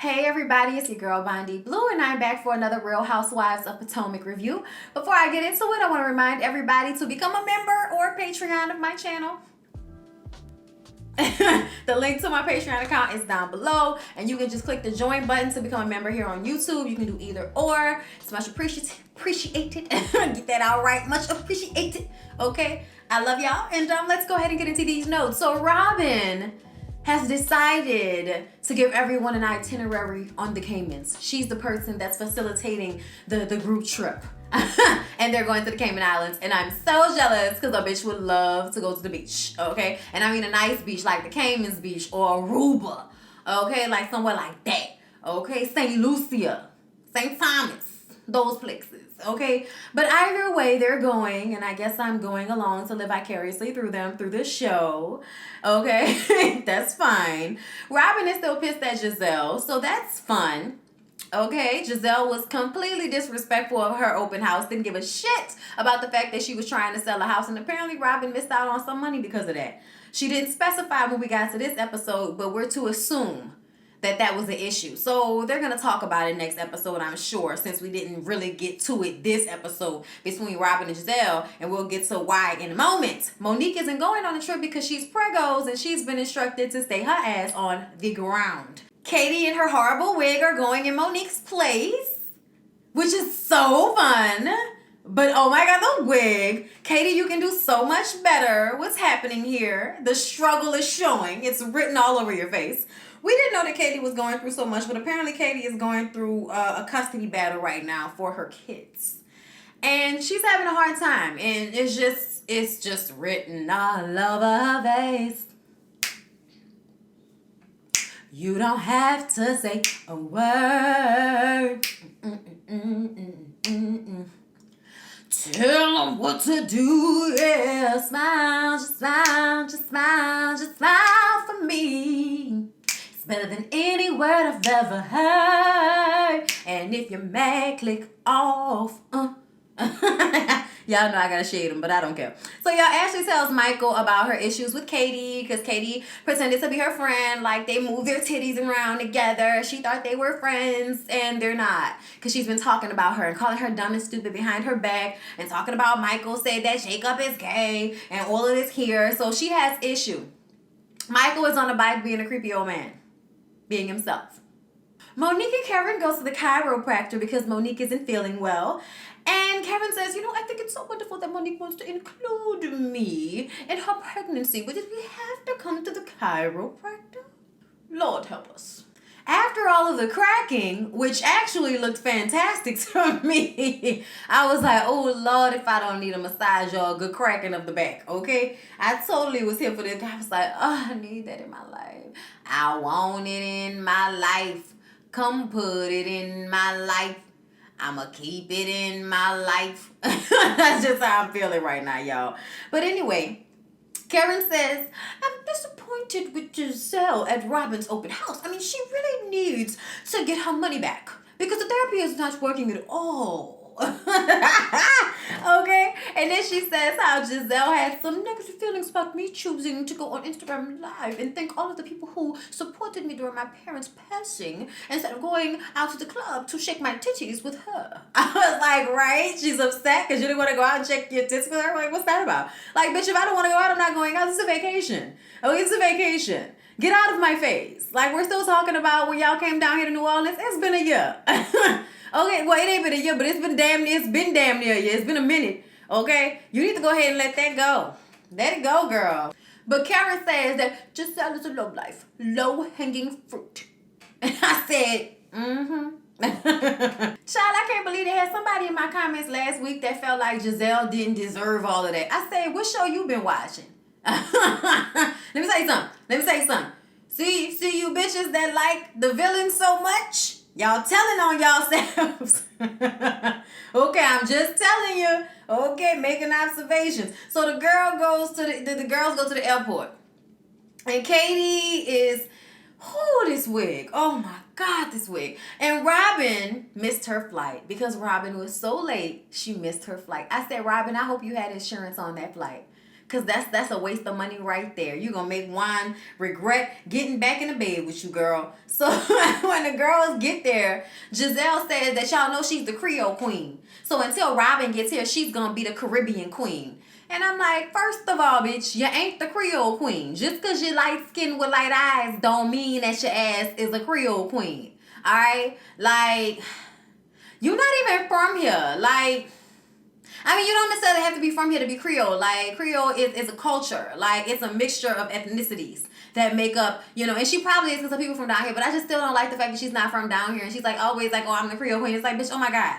Hey everybody, it's your girl Bondi Blue, and I'm back for another Real Housewives of Potomac review. Before I get into it, I want to remind everybody to become a member or Patreon of my channel. The link to my Patreon account is down below, and you can just click the join button to become a member here on YouTube. You can do either or. It's much appreciated. Get that all right. Much appreciated. Okay, I love y'all, and let's go ahead and get into these notes. So Robin has decided to give everyone an itinerary on the Caymans. She's the person that's facilitating the group trip. And they're going to the Cayman Islands, and I'm so jealous because a bitch would love to go to the beach, okay? And I mean a nice beach like the Caymans Beach or Aruba, okay? Like somewhere like that, okay? St. Lucia, St. Thomas, those places, okay? But either way, they're going, and I guess I'm going along to live vicariously through them, through this show, okay? That's fine. Robin is still pissed at Giselle, so that's fun. Okay, Giselle was completely disrespectful of her open house, didn't give a shit about the fact that she was trying to sell a house, and apparently Robin missed out on some money because of that. She didn't specify when we got to this episode, but we're to assume that that was the issue. So they're going to talk about it next episode, I'm sure, since we didn't really get to it this episode between Robin and Giselle, and we'll get to why in a moment. Monique isn't going on the trip because she's pregos, and she's been instructed to stay her ass on the ground. Katie and her horrible wig are going in Monique's place, which is so fun. But oh my God, the wig. Katie, you can do so much better. What's happening here? The struggle is showing. It's written all over your face. We didn't know that Katie was going through so much, but apparently Katie is going through a custody battle right now for her kids. And she's having a hard time. And it's just written all over her face. You don't have to say a word. Tell them what to do. Yeah, smile, just smile, just smile, just smile for me. It's better than any word I've ever heard. And if you're mad, click off. Y'all know I gotta shade him, but I don't care. So y'all, Ashley tells Michael about her issues with Katie because Katie pretended to be her friend. Like they moved their titties around together. She thought they were friends, and they're not. Because she's been talking about her and calling her dumb and stupid behind her back, and talking about Michael said that Jacob is gay and all of this here. So she has issue. Michael is on a bike being a creepy old man, being himself. Monique and Karen go to the chiropractor because Monique isn't feeling well. And Karen says, I think it's so wonderful that Monique wants to include me in her pregnancy, but did we have to come to the chiropractor? Lord help us. After all of the cracking, which actually looked fantastic to me, I was like, oh Lord, if I don't need a massage or a good cracking of the back, okay? I totally was here for this. I was like, oh, I need that in my life. I want it in my life. Come put it in my life. I'ma keep it in my life. That's just how I'm feeling right now, y'all. But anyway, Karen says, I'm disappointed with Giselle at Robin's open house. I mean, she really needs to get her money back because the therapy is not working at all. Okay, and then she says how Giselle had some negative feelings about me choosing to go on Instagram Live and thank all of the people who supported me during my parents' passing instead of going out to the club to shake my titties with her. I was like, right? She's upset because you didn't want to go out and shake your tits with her? Like, what's that about? Like, bitch, if I don't want to go out, I'm not going out. This is a vacation. Oh, it's a vacation. Get out of my face. Like, we're still talking about when y'all came down here to New Orleans. It's been a year. Okay, well, it ain't been a year, but it's been damn near a year. It's been a minute, okay? You need to go ahead and let that go. Let it go, girl. But Karen says that Giselle is a lowlife, low-hanging fruit. And I said, Child, I can't believe they had somebody in my comments last week that felt like Giselle didn't deserve all of that. I said, what show you been watching? Let me say something. See you bitches that like the villain so much? Y'all telling on yourselves. Okay, I'm just telling you. Okay, making observations. So the girl goes to the girls go to the airport. And Katie is, this wig. Oh my God, this wig. And Robin missed her flight because Robin was so late, she missed her flight. I said, Robin, I hope you had insurance on that flight. Cause that's a waste of money right there. You gonna make Juan regret getting back in the bed with you, girl. So when the girls get there, Giselle says that y'all know she's the Creole queen. So until Robin gets here, she's gonna be the Caribbean queen. And I'm like, first of all, bitch, you ain't the Creole queen. Just cause you light skinned with light eyes don't mean that your ass is a Creole queen. Alright? Like, you're not even from here. Like, I mean, you don't necessarily have to be from here to be Creole. Like, Creole is a culture. Like, it's a mixture of ethnicities that make up, you know, and she probably is because of people from down here, but I just still don't like the fact that she's not from down here. And she's like, always like, oh, I'm the Creole queen. It's like, bitch, oh my God.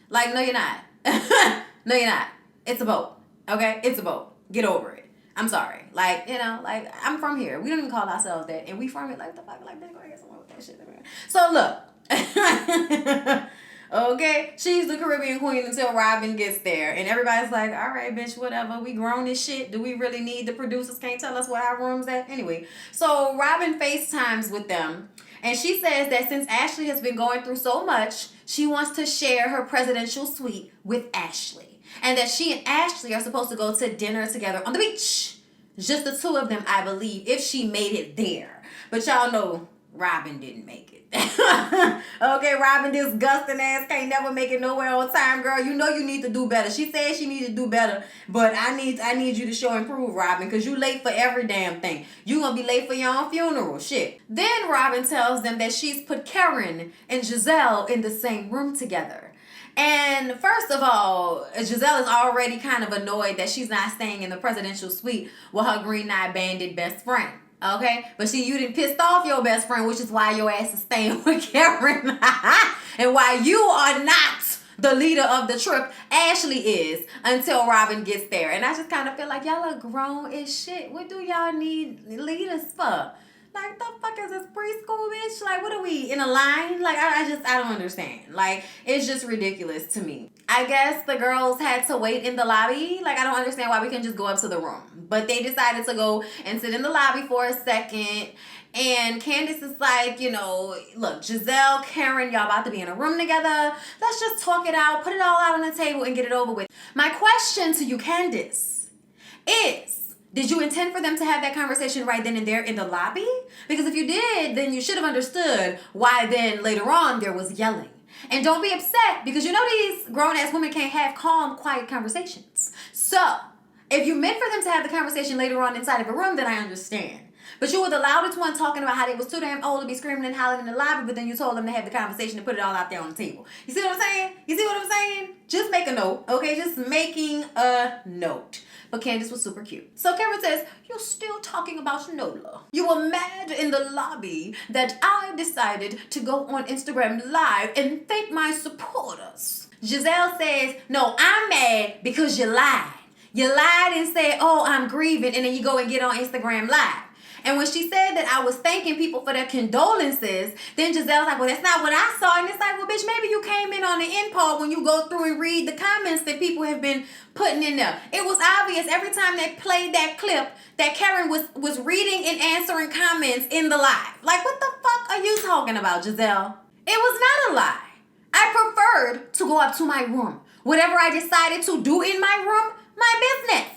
Like, no, you're not. No, you're not. It's a boat. Okay? It's a boat. Get over it. I'm sorry. Like, you know, like, I'm from here. We don't even call ourselves that. And we from it. Like, the fuck? Like, bitch, go ahead somewhere with that shit. So, look. Okay, she's the Caribbean queen until Robin gets there. And everybody's like, all right, bitch, whatever. We grown as shit. Do we really need the producers can't tell us where our room's at? Anyway, so Robin FaceTimes with them. And she says that since Ashley has been going through so much, she wants to share her presidential suite with Ashley. And that she and Ashley are supposed to go to dinner together on the beach. Just the two of them, I believe, if she made it there. But y'all know Robin didn't make it. Okay, Robin, disgusting ass, can't never make it nowhere on time, girl. You know you need to do better. She said she need to do better, but I need you to show and prove, Robin, because you late for every damn thing. You gonna be late for your own funeral, shit. Then Robin tells them that she's put Karen and Giselle in the same room together. And first of all, Giselle is already kind of annoyed that she's not staying in the presidential suite with her green-eyed bandit best friend. Okay? But see, you done pissed off your best friend, which is why your ass is staying with Karen. And why you are not the leader of the trip, Ashley is, until Robin gets there. And I just kind of feel like y'all are grown as shit. What do y'all need leaders for? Like, the fuck is this, preschool, bitch? Like, what are we, in a line? Like, I don't understand. Like, it's just ridiculous to me. I guess the girls had to wait in the lobby. Like, I don't understand why we couldn't just go up to the room. But they decided to go and sit in the lobby for a second. And Candace is like, you know, look, Giselle, Karen, y'all about to be in a room together. Let's just talk it out, put it all out on the table, and get it over with. My question to you, Candace, is, did you intend for them to have that conversation right then and there in the lobby? Because if you did, then you should have understood why then later on there was yelling. And don't be upset, because you know these grown-ass women can't have calm, quiet conversations. So, if you meant for them to have the conversation later on inside of a room, then I understand. But you were the loudest one talking about how they was too damn old to be screaming and hollering in the lobby, but then you told them to have the conversation and put it all out there on the table. You see what I'm saying? You see what I'm saying? Just make a note, okay? Just making a note. But Candace was super cute. So Karen says, you're still talking about Nola. You were mad in the lobby that I decided to go on Instagram Live and thank my supporters. Giselle says, no, I'm mad because you lied. You lied and said, oh, I'm grieving, and then you go and get on Instagram Live. And when she said that I was thanking people for their condolences, then Giselle's like, well, that's not what I saw. And it's like, well, bitch, maybe you came in on the end part when you go through and read the comments that people have been putting in there. It was obvious every time they played that clip that Karen was reading and answering comments in the live. Like, what the fuck are you talking about, Giselle? It was not a lie. I preferred to go up to my room. Whatever I decided to do in my room, my business.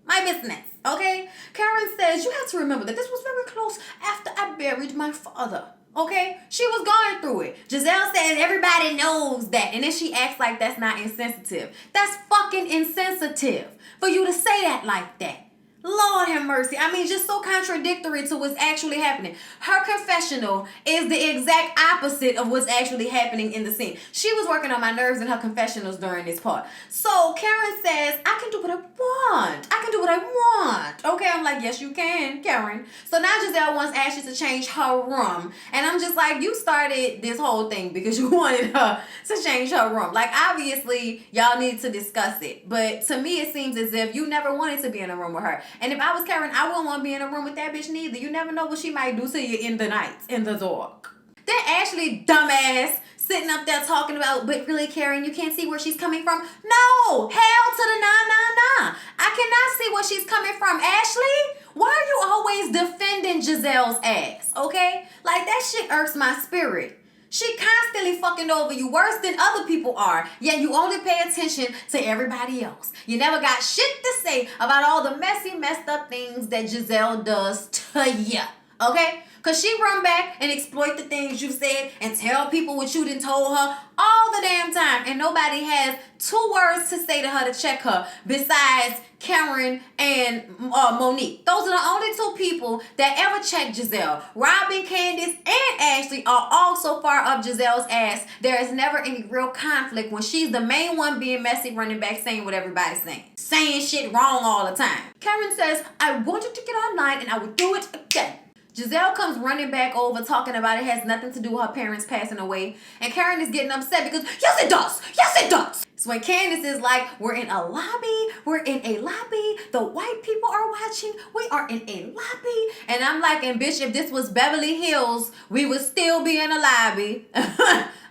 My business. Okay? Karen says, you have to remember that this was very close after I buried my father. Okay? She was going through it. Giselle says everybody knows that. And then she acts like that's not insensitive. That's fucking insensitive for you to say that like that. Lord have mercy. I mean, just so contradictory to what's actually happening. Her confessional is the exact opposite of what's actually happening in the scene. She was working on my nerves in her confessionals during this part. So Karen says, I can do what I want. I can do what I want. Okay, I'm like, yes, you can, Karen. So now Giselle wants Ashley to change her room. And I'm just like, you started this whole thing because you wanted her to change her room. Like, obviously, y'all need to discuss it. But to me, it seems as if you never wanted to be in a room with her. And if I was Karen, I wouldn't want to be in a room with that bitch neither. You never know what she might do to you in the night, in the dark. Then Ashley, dumbass, sitting up there talking about, but really, Karen, you can't see where she's coming from? No! Hell to the nah. I cannot see where she's coming from. Ashley, why are you always defending Giselle's ass, okay? Like, that shit irks my spirit. She constantly fucking over you worse than other people are. Yet you only pay attention to everybody else. You never got shit to say about all the messy, messed up things that Giselle does to you. Okay? Because she run back and exploit the things you said and tell people what you done told her all the damn time. And nobody has 2 words to say to her to check her besides Karen and Monique. Those are the only 2 people that ever check Giselle. Robin, Candace, and Ashley are all so far up Giselle's ass. There is never any real conflict when she's the main one being messy, running back, saying what everybody's saying. Saying shit wrong all the time. Karen says, I wanted to get online and I would do it again. Giselle comes running back over talking about it has nothing to do with her parents passing away. And Karen is getting upset because, yes it does! Yes it does! So when Candace is like, we're in a lobby, the white people are watching, we are in a lobby. And I'm like, and bitch, if this was Beverly Hills, we would still be in a lobby.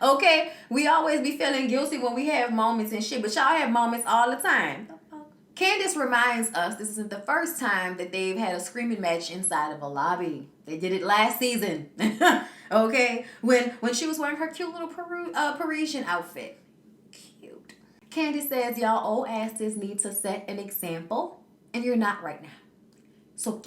Okay? We always be feeling guilty when we have moments and shit, but y'all have moments all the time. Candace reminds us this isn't the first time that they've had a screaming match inside of a lobby. They did it last season. Okay? When she was wearing her cute little Parisian outfit. Cute. Candace says, y'all old asses need to set an example, and you're not right now. So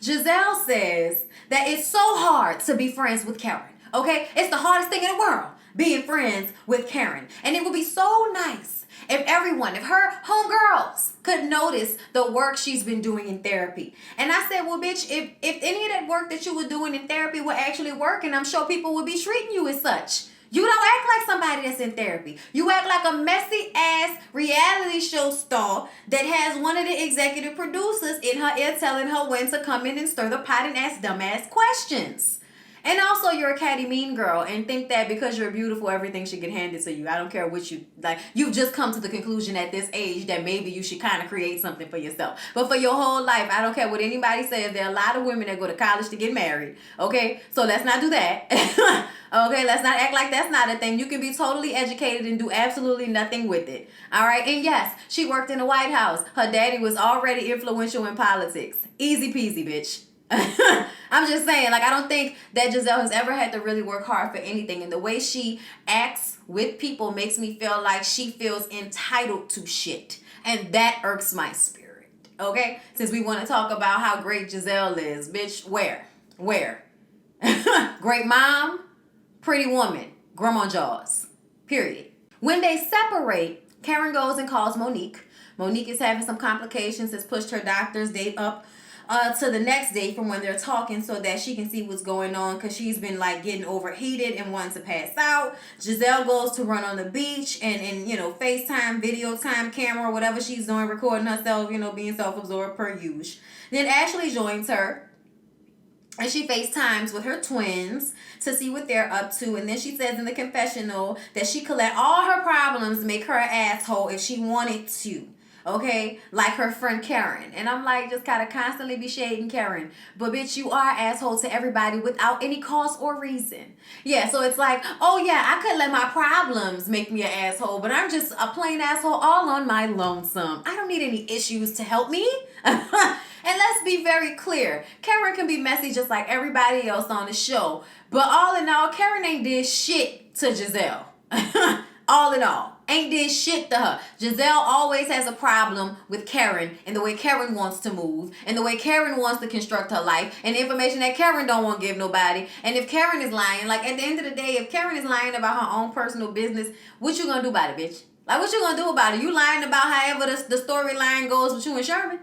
Giselle says that it's so hard to be friends with Karen. Okay? It's the hardest thing in the world, being friends with Karen. And it would be so nice if her homegirls could notice the work she's been doing in therapy. And I said, well, bitch, if any of that work that you were doing in therapy were actually working, I'm sure people would be treating you as such. You don't act like somebody that's in therapy. You act like a messy ass reality show star that has one of the executive producers in her ear telling her when to come in and stir the pot and ask dumbass questions. And also, you're a catty mean girl and think that because you're beautiful, everything should get handed to you. I don't care what you like. You've just come to the conclusion at this age that maybe you should kind of create something for yourself. But for your whole life, I don't care what anybody says. There are a lot of women that go to college to get married. Okay? So let's not do that. Okay? Let's not act like that's not a thing. You can be totally educated and do absolutely nothing with it. All right? And yes, she worked in the White House. Her daddy was already influential in politics. Easy peasy, bitch. I'm just saying, like, I don't think that Giselle has ever had to really work hard for anything. And the way she acts with people makes me feel like she feels entitled to shit. And that irks my spirit. Okay? Since we want to talk about how great Giselle is. Bitch, where? Great mom, pretty woman, grandma Jaws. Period. When they separate, Karen goes and calls Monique. Monique is having some complications, has pushed her doctor's date up to the next day from when they're talking so that she can see what's going on because she's been like getting overheated and wanting to pass out. Giselle goes to run on the beach and FaceTime, video time, camera, whatever she's doing, recording herself, being self-absorbed per usual. Then Ashley joins her and she FaceTimes with her twins to see what they're up to. And then she says in the confessional that she could let all her problems make her an asshole if she wanted to. Okay, like her friend Karen. And I'm like, just kind of constantly be shading Karen. But bitch, you are an asshole to everybody without any cause or reason. Yeah, so it's like, oh yeah, I could let my problems make me an asshole, but I'm just a plain asshole all on my lonesome. I don't need any issues to help me. And let's be very clear. Karen can be messy just like everybody else on the show. But all in all, Karen ain't did shit to Giselle. All in all. Ain't did shit to her. Giselle always has a problem with Karen and the way Karen wants to move and the way Karen wants to construct her life and the information that Karen don't want to give nobody. And if Karen is lying, like at the end of the day, if Karen is lying about her own personal business, what you gonna do about it, bitch? Like what you gonna do about it? You lying about however the storyline goes with you and Sherman?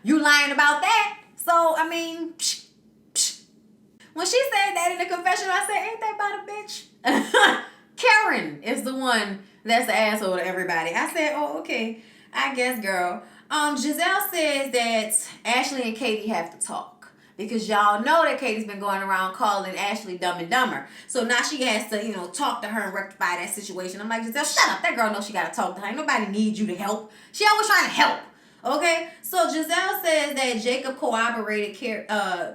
You lying about that? So, I mean, when she said that in the confessional, I said, ain't that about a bitch? Karen is the one that's the asshole to everybody. I said, oh, okay. I guess, girl. Giselle says that Ashley and Katie have to talk. Because y'all know that Katie's been going around calling Ashley dumb and dumber. So now she has to, talk to her and rectify that situation. I'm like, Giselle, shut up. That girl knows she got to talk to her. Ain't nobody needs you to help. She always trying to help. Okay? So Giselle says that Jacob corroborated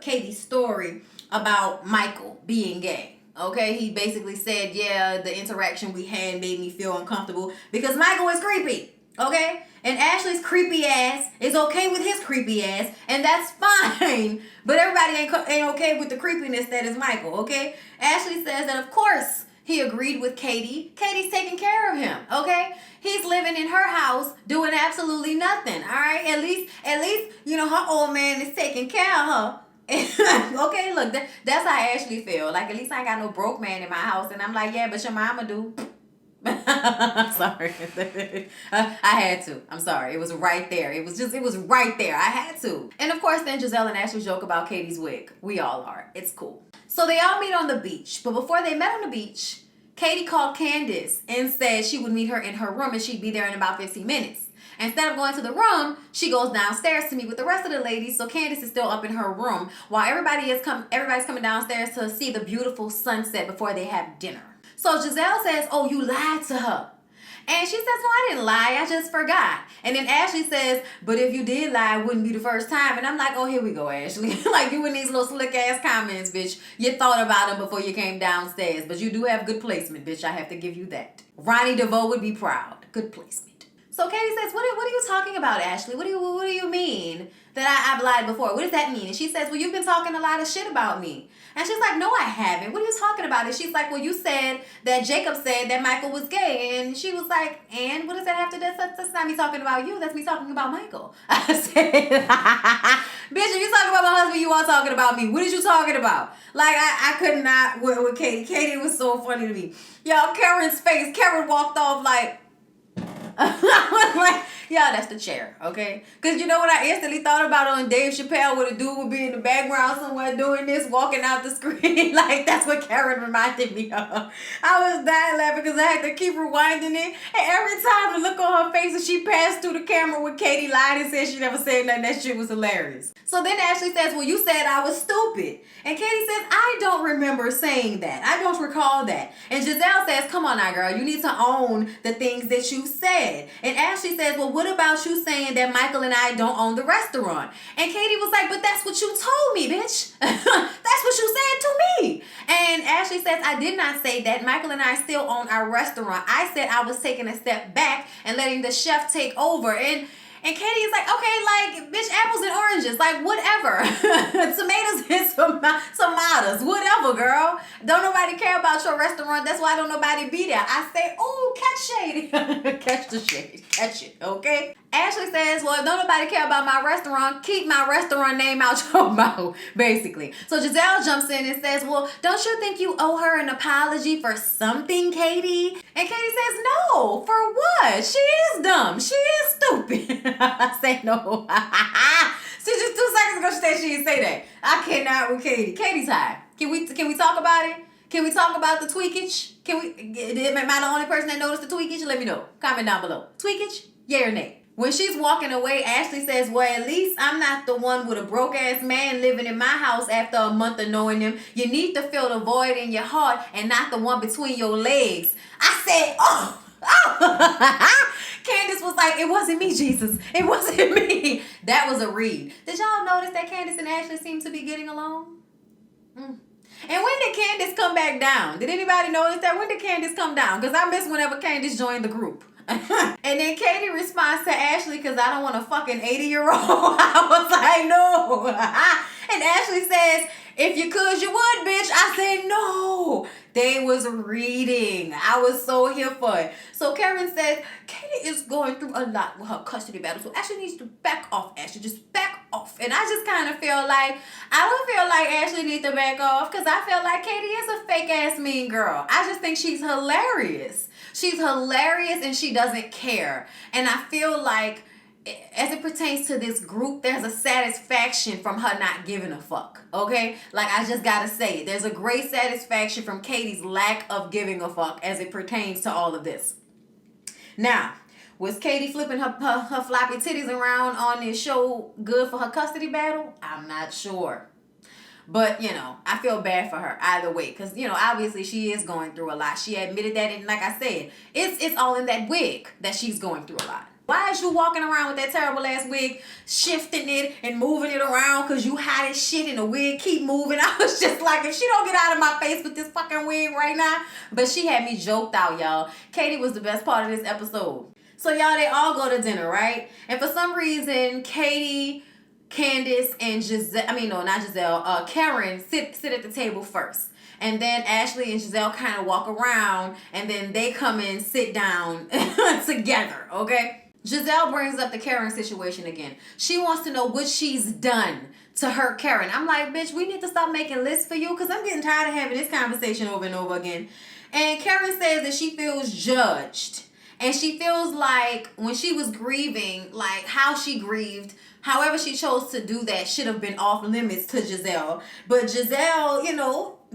Katie's story about Michael being gay. Okay, he basically said, yeah, the interaction we had made me feel uncomfortable because Michael is creepy. Okay? And Ashley's creepy ass is okay with his creepy ass, and that's fine. But everybody ain't okay with the creepiness that is Michael, okay? Ashley says that, of course, he agreed with Katie. Katie's taking care of him, okay? He's living in her house doing absolutely nothing, all right? At least, you know, her old man is taking care of her. Okay, look, that's how Ashley feel. Like, at least I ain't got no broke man in my house. And I'm like, yeah, but your mama do. I'm sorry. I had to. I'm sorry. It was right there. It was right there. I had to. And of course, then Giselle and Ashley joke about Katie's wig. We all are. It's cool. So they all meet on the beach. But before they met on the beach, Katie called Candace and said she would meet her in her room and she'd be there in about 15 minutes. Instead of going to the room, she goes downstairs to meet with the rest of the ladies. So Candace is still up in her room while everybody's coming downstairs to see the beautiful sunset before they have dinner. So Giselle says, oh, you lied to her. And she says, no, I didn't lie. I just forgot. And then Ashley says, but if you did lie, it wouldn't be the first time. And I'm like, oh, here we go, Ashley. Like, you and these little slick-ass comments, bitch. You thought about them before you came downstairs. But you do have good placement, bitch. I have to give you that. Ronnie DeVoe would be proud. Good placement. So Katie says, what are you talking about, Ashley? What do you mean that I've lied before? What does that mean? And she says, well, you've been talking a lot of shit about me. And she's like, no, I haven't. What are you talking about? And she's like, well, you said that Jacob said that Michael was gay. And she was like, and what does that have to do? That's not me talking about you. That's me talking about Michael. I said, bitch, if you talking about my husband, you are talking about me. What is you talking about? Like, I could not with Katie. Katie was so funny to me. Y'all, Karen's face. Karen walked off like, like, yeah, that's the chair, okay? Because you know what I instantly thought about on Dave Chappelle, where the dude would be in the background somewhere doing this, walking out the screen. Like, that's what Karen reminded me of. I was dying laughing because I had to keep rewinding it. And every time the look on her face as she passed through the camera when Katie lied and said she never said nothing, that shit was hilarious. So then Ashley says, well, you said I was stupid. And Katie says, I don't remember saying that. I don't recall that. And Giselle says, come on now, girl. You need to own the things that you said. And Ashley says, well, what about you saying that Michael and I don't own the restaurant? And Katie was like, but that's what you told me, bitch. That's what you said to me. And Ashley says, I did not say that. Michael and I still own our restaurant. I said I was taking a step back and letting the chef take over. And Katie is like, okay, like, bitch, apples and oranges, like, whatever. Tomatoes and tomatoes, whatever, girl. Don't nobody care about your restaurant. That's why don't nobody be there. I say, oh, catch shade. Catch the shade. Catch it, okay? Ashley says, well, if don't nobody care about my restaurant, keep my restaurant name out your mouth, basically. So Giselle jumps in and says, well, don't you think you owe her an apology for something, Katie? And Katie says, no, for what? She is dumb. She is stupid. I say no. She just 2 seconds ago she said she didn't say that. I cannot with Katie. Katie's high. Can we talk about it? Can we talk about the tweakage? Am I the only person that noticed the tweakage? Let me know. Comment down below. Tweakage? Yeah or nay? When she's walking away, Ashley says, well, at least I'm not the one with a broke-ass man living in my house after a month of knowing him. You need to fill the void in your heart and not the one between your legs. I said, oh. Candace was like, it wasn't me, Jesus. It wasn't me. That was a read. Did y'all notice that Candace and Ashley seem to be getting along? And when did Candace come back down? Did anybody notice that? When did Candace come down? Because I miss whenever Candace joined the group. And then Katie responds to Ashley, because I don't want a fucking 80-year-old. I was like, no. And Ashley says, if you could, you would, bitch. I said, no. They was reading. I was so here for it. So Karen says, Katie is going through a lot with her custody battle. So Ashley needs to back off, Ashley. Just back off. And I just kind of feel like, I don't feel like Ashley needs to back off, because I feel like Katie is a fake-ass mean girl. I just think she's hilarious. She's hilarious and she doesn't care. And I feel like, as it pertains to this group, there's a satisfaction from her not giving a fuck, okay? Like, I just gotta say it. There's a great satisfaction from Katie's lack of giving a fuck as it pertains to all of this. Now, was Katie flipping her floppy titties around on this show good for her custody battle? I'm not sure. But, you know, I feel bad for her either way. Because, you know, obviously she is going through a lot. She admitted that. And like I said, it's all in that wig that she's going through a lot. Why is you walking around with that terrible ass wig, shifting it and moving it around because you hot as shit and the wig keep moving? I was just like, if she don't get out of my face with this fucking wig right now. But she had me joked out, y'all. Katie was the best part of this episode. So y'all, they all go to dinner, right? And for some reason, Katie, Candace, and Giselle, I mean, no, not Giselle, Karen sit at the table first. And then Ashley and Giselle kind of walk around, and then they come and sit down together, okay? Giselle brings up the Karen situation again. She wants to know what she's done to hurt Karen. I'm like, bitch, we need to stop making lists for you because I'm getting tired of having this conversation over and over again. And Karen says that she feels judged. And she feels like when she was grieving, like how she grieved, however she chose to do that should have been off limits to Giselle. But Giselle,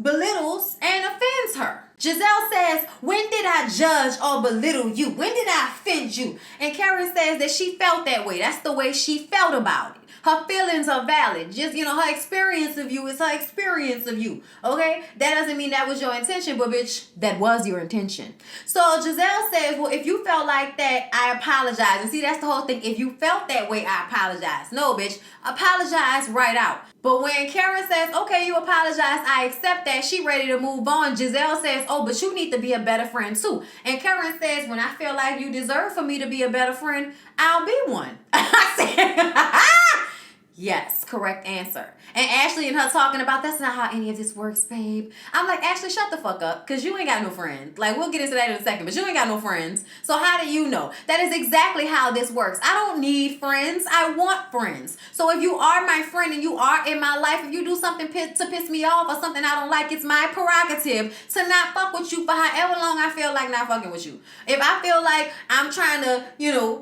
belittles and offends her. Giselle says, when did I judge or belittle you? When did I offend you? And Karen says that she felt that way. That's the way she felt about it. Her feelings are valid. Just, her experience of you is her experience of you. Okay? That doesn't mean that was your intention, but bitch, that was your intention. So Giselle says, well, if you felt like that, I apologize. And see, that's the whole thing. If you felt that way, I apologize. No, bitch. Apologize right out. But when Karen says, okay, you apologize, I accept that, she ready to move on. Giselle says, oh, but you need to be a better friend too. And Karen says, when I feel like you deserve for me to be a better friend, I'll be one. I said, yes, correct answer. And Ashley and her talking about, that's not how any of this works, babe. I'm like, Ashley, shut the fuck up, because you ain't got no friends. Like, we'll get into that in a second, but you ain't got no friends. So how do you know? That is exactly how this works. I don't need friends. I want friends. So if you are my friend and you are in my life, if you do something to piss me off or something I don't like, it's my prerogative to not fuck with you for however long I feel like not fucking with you. If I feel like I'm trying to,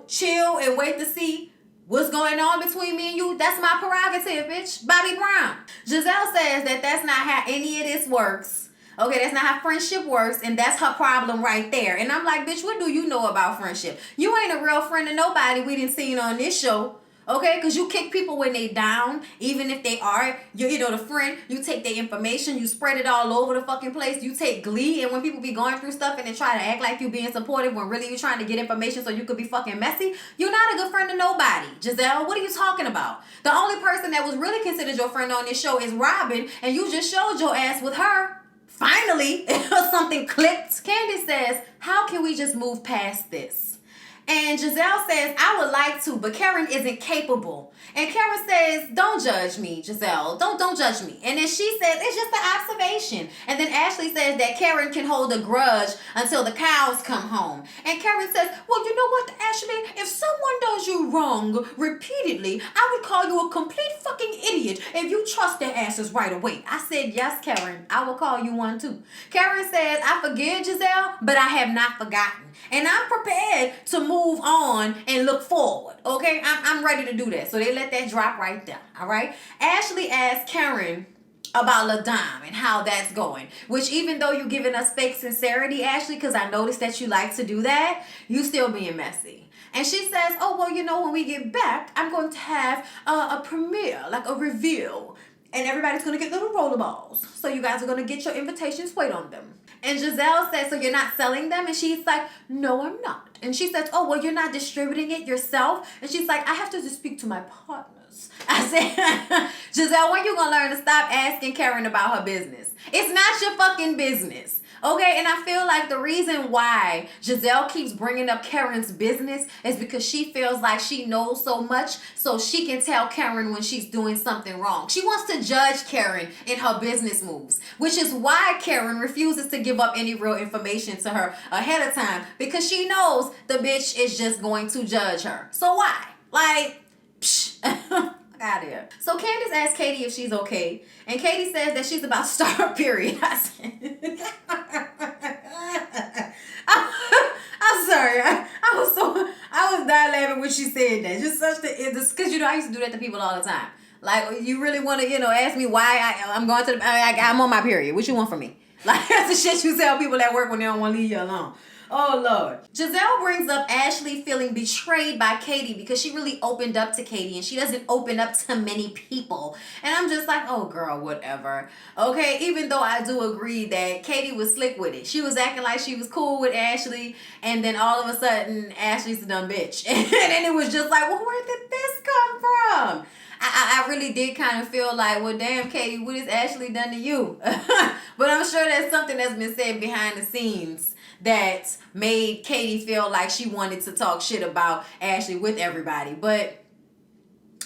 chill and wait to see what's going on between me and you, that's my prerogative, bitch. Bobby Brown. Giselle says that that's not how any of this works. Okay, that's not how friendship works, and that's her problem right there. And I'm like, bitch, what do you know about friendship? You ain't a real friend to nobody we didn't see on this show. Okay, because you kick people when they down, even if they are, the friend, you take their information, you spread it all over the fucking place, you take glee, and when people be going through stuff and they try to act like you being supportive when really you trying to get information so you could be fucking messy, you're not a good friend to nobody. Giselle, what are you talking about? The only person that was really considered your friend on this show is Robin, and you just showed your ass with her. Finally, something clicked. Candace says, how can we just move past this? And Giselle says, I would like to, but Karen isn't capable. And Karen says, don't judge me, Giselle. Don't judge me. And then she says, it's just an observation. And then Ashley says that Karen can hold a grudge until the cows come home. And Karen says, well, you know what, Ashley? If someone does you wrong repeatedly, I would call you a complete fucking idiot if you trust their asses right away. I said, yes, Karen, I will call you one too. Karen says, I forgive Giselle, but I have not forgotten. And I'm prepared to move on and look forward. Okay, I'm ready to do that. So they let that drop right there. All right. Ashley asked Karen about LaDame and how that's going. Which, even though you're giving us fake sincerity, Ashley, because I noticed that you like to do that, you still being messy. And she says, oh, well, when we get back, I'm going to have a premiere, like a review. And everybody's going to get little rollerballs. So you guys are going to get your invitations. Wait on them. And Giselle says, so you're not selling them? And she's like, no, I'm not. And she says, oh, well, you're not distributing it yourself? And she's like, I have to just speak to my partners. I said, Giselle, when you going to learn to stop asking Karen about her business? It's not your fucking business. Okay, and I feel like the reason why Giselle keeps bringing up Karen's business is because she feels like she knows so much, so she can tell Karen when she's doing something wrong. She wants to judge Karen in her business moves, which is why Karen refuses to give up any real information to her ahead of time, because she knows the bitch is just going to judge her. So why? Like, psh. Out of here. So Candace asked Katie if she's okay, and Katie says that she's about to start her period. I said, I'm sorry. I was dying laughing when she said that. Just such because I used to do that to people all the time. Like, you really want to ask me why I'm going to I'm on my period. What you want from me? Like, that's the shit you tell people at work when they don't want to leave you alone. Oh, Lord. Giselle brings up Ashley feeling betrayed by Katie because she really opened up to Katie and she doesn't open up to many people. And I'm just like, oh, girl, whatever. Okay, even though I do agree that Katie was slick with it. She was acting like she was cool with Ashley, and then all of a sudden, Ashley's a dumb bitch. And then it was just like, well, where did this come from? I really did kind of feel like, well, damn, Katie, what has Ashley done to you? But I'm sure that's something that's been said behind the scenes that made Katie feel like she wanted to talk shit about Ashley with everybody. But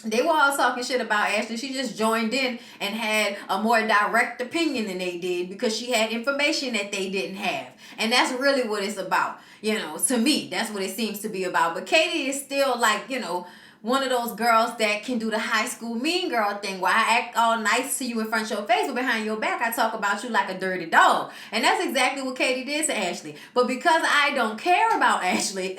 they were all talking shit about Ashley. She just joined in and had a more direct opinion than they did because she had information that they didn't have. And that's really what it's about. You know, to me, that's what it seems to be about. But Katie is still like, you know, one of those girls that can do the high school mean girl thing where I act all nice to you in front of your face, but behind your back I talk about you like a dirty dog. And that's exactly what Katie did to Ashley. But because I don't care about Ashley,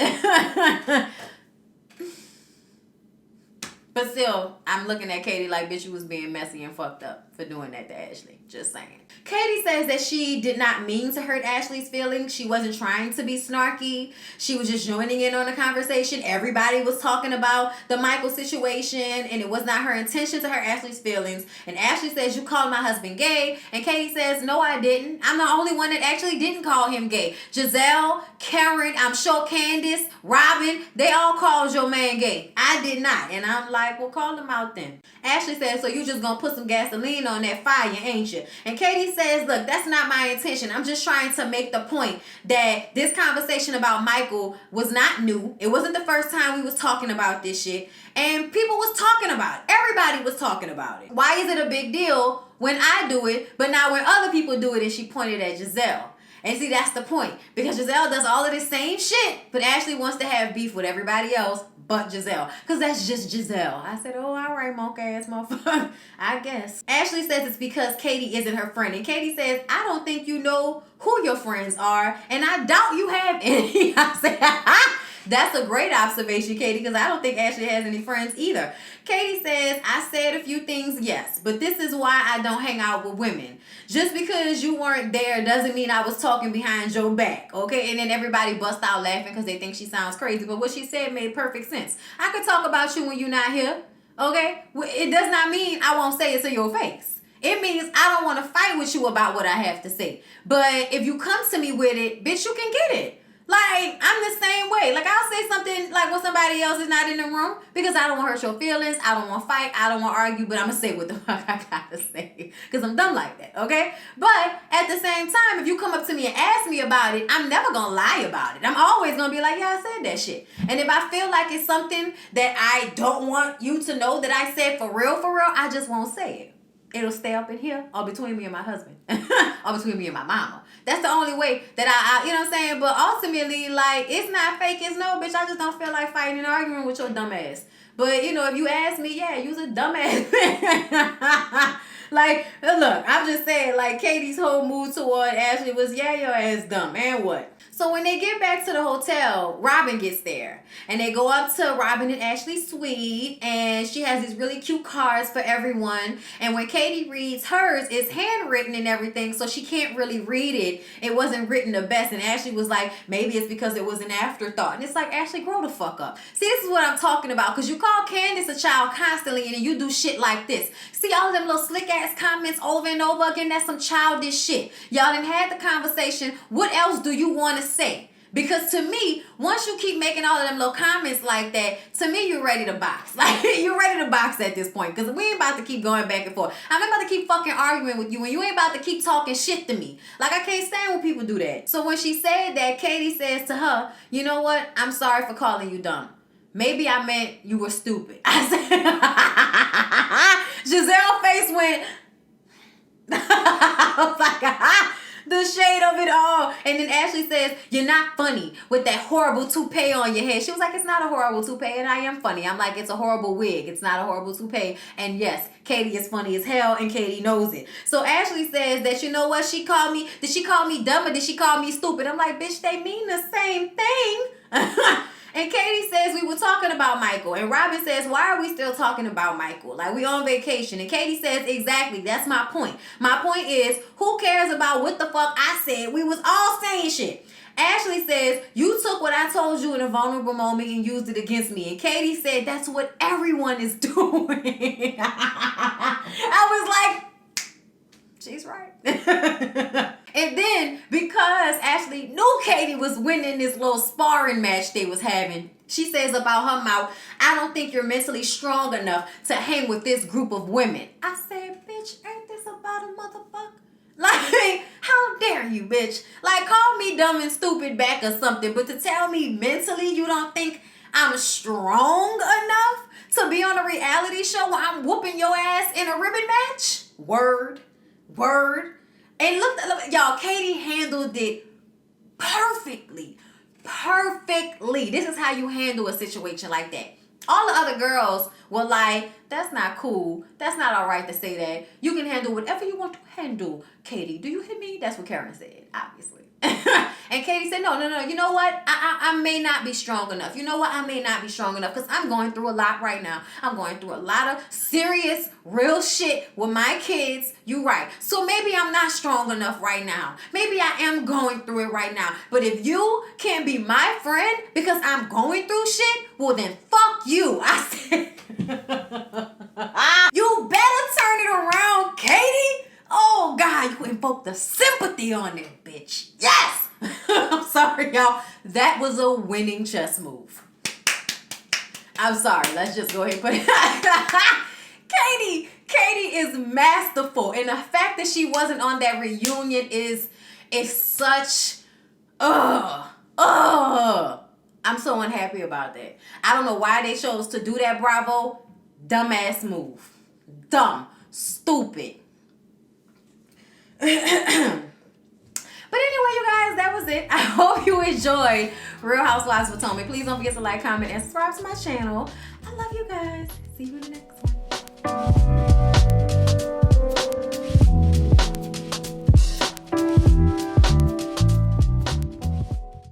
but still, I'm looking at Katie like, bitch, you was being messy and fucked up for doing that to Ashley. Just saying. Katie says that she did not mean to hurt Ashley's feelings. She wasn't trying to be snarky. She was just joining in on the conversation. Everybody was talking about the Michael situation, and it was not her intention to hurt Ashley's feelings. And Ashley says, you called my husband gay. And Katie says, no, I didn't. I'm the only one that actually didn't call him gay. Giselle, Karen, I'm sure Candace, Robin, they all called your man gay. I did not. And I'm like, well, call him out then. Ashley says, so you just gonna put some gasoline on that fire, ain't you? And Katie says, look, that's not my intention. I'm just trying to make the point that this conversation about Michael was not new. It wasn't the first time we was talking about this shit. And people was talking about it. Everybody was talking about it. Why is it a big deal when I do it, but not when other people do it? And she pointed at Giselle. And see, that's the point. Because Giselle does all of this same shit, but Ashley wants to have beef with everybody else but Giselle. Because that's just Giselle. I said, oh, all right, monk ass motherfucker. I guess. Ashley says it's because Katie isn't her friend. And Katie says, I don't think you know who your friends are. And I doubt you have any. I said, that's a great observation, Katie, because I don't think Ashley has any friends either. Katie says, I said a few things, yes, but this is why I don't hang out with women. Just because you weren't there doesn't mean I was talking behind your back, okay? And then everybody bust out laughing because they think she sounds crazy, but what she said made perfect sense. I could talk about you when you're not here, okay? It does not mean I won't say it to your face. It means I don't want to fight with you about what I have to say. But if you come to me with it, bitch, you can get it. Like, I'm the same way. Like, I'll say something like when somebody else is not in the room because I don't want to hurt your feelings. I don't want to fight. I don't want to argue, but I'm going to say what the fuck I got to say because I'm dumb like that, okay? But at the same time, if you come up to me and ask me about it, I'm never going to lie about it. I'm always going to be like, yeah, I said that shit. And if I feel like it's something that I don't want you to know that I said for real, I just won't say it. It'll stay up in here or between me and my husband or between me and my mama. That's the only way that I, you know what I'm saying? But ultimately, like, it's not fake, it's no, bitch. I just don't feel like fighting and arguing with your dumb ass. But, you know, if you ask me, yeah, you's a dumb ass. Like, look, I'm just saying, like, Katie's whole mood toward Ashley was, yeah, your ass dumb. And what? So when they get back to the hotel, Robin gets there. And they go up to Robin and Ashley's suite. And she has these really cute cards for everyone. And when Katie reads hers, it's handwritten and everything. So she can't really read it. It wasn't written the best. And Ashley was like, maybe it's because it was an afterthought. And it's like, Ashley, grow the fuck up. See, this is what I'm talking about. Because you call Candace a child constantly. And then you do shit like this. See all of them little slick ass comments over and over again? That's some childish shit. Y'all done had the conversation. What else do you want to say? Because to me, once you keep making all of them little comments like that, to me, you're ready to box. Like, you're ready to box at this point. Because we ain't about to keep going back and forth. I'm not about to keep fucking arguing with you. And you ain't about to keep talking shit to me. Like, I can't stand when people do that. So when she said that, Katie says to her, you know what? I'm sorry for calling you dumb. Maybe I meant you were stupid. I said, Giselle's face went, I was like, the shade of it all. And then Ashley says, you're not funny with that horrible toupee on your head. She was like, it's not a horrible toupee, and I am funny. I'm like, it's a horrible wig. It's not a horrible toupee. And yes, Katie is funny as hell, and Katie knows it. So Ashley says that, you know what, she called me, did she call me dumb or did she call me stupid? I'm like, bitch, they mean the same thing. And Katie says we were talking about Michael. And Robin says, why are we still talking about Michael? Like, we on vacation. And Katie says, exactly, that's my point. My point is, who cares about what the fuck I said? We was all saying shit. Ashley says, you took what I told you in a vulnerable moment and used it against me. And Katie said, that's what everyone is doing. I was like, she's right. And then, because Ashley knew Katie was winning this little sparring match they was having, she says about her mouth, I don't think you're mentally strong enough to hang with this group of women. I said, bitch, ain't this about a motherfucker? Like, how dare you, bitch? Like, call me dumb and stupid back or something, but to tell me mentally you don't think I'm strong enough to be on a reality show where I'm whooping your ass in a ribbon match? Word. And look, y'all, Katie handled it perfectly. This is how you handle a situation like that. All the other girls were like, that's not cool. That's not all right to say that. You can handle whatever you want to handle. Katie, do you hit me? That's what Karen said, obviously. And Katie said, no. You know what? I may not be strong enough. You know what? I may not be strong enough because I'm going through a lot right now. I'm going through a lot of serious, real shit with my kids. You right. So maybe I'm not strong enough right now. Maybe I am going through it right now. But if you can't be my friend because I'm going through shit, well then fuck you. I said, you better turn it around, Katie. Oh, God, you invoke the sympathy on it, bitch. Yes! I'm sorry, y'all. That was a winning chess move. I'm sorry. Let's just go ahead and put it. Katie is masterful. And the fact that she wasn't on that reunion is such... I'm so unhappy about that. I don't know why they chose to do that, Bravo. Dumbass move. Dumb. Stupid. But anyway, you guys, that was it. I hope you enjoyed Real Housewives of Potomac. Please don't forget to like, comment, and subscribe to my channel. I love you guys. See you in the next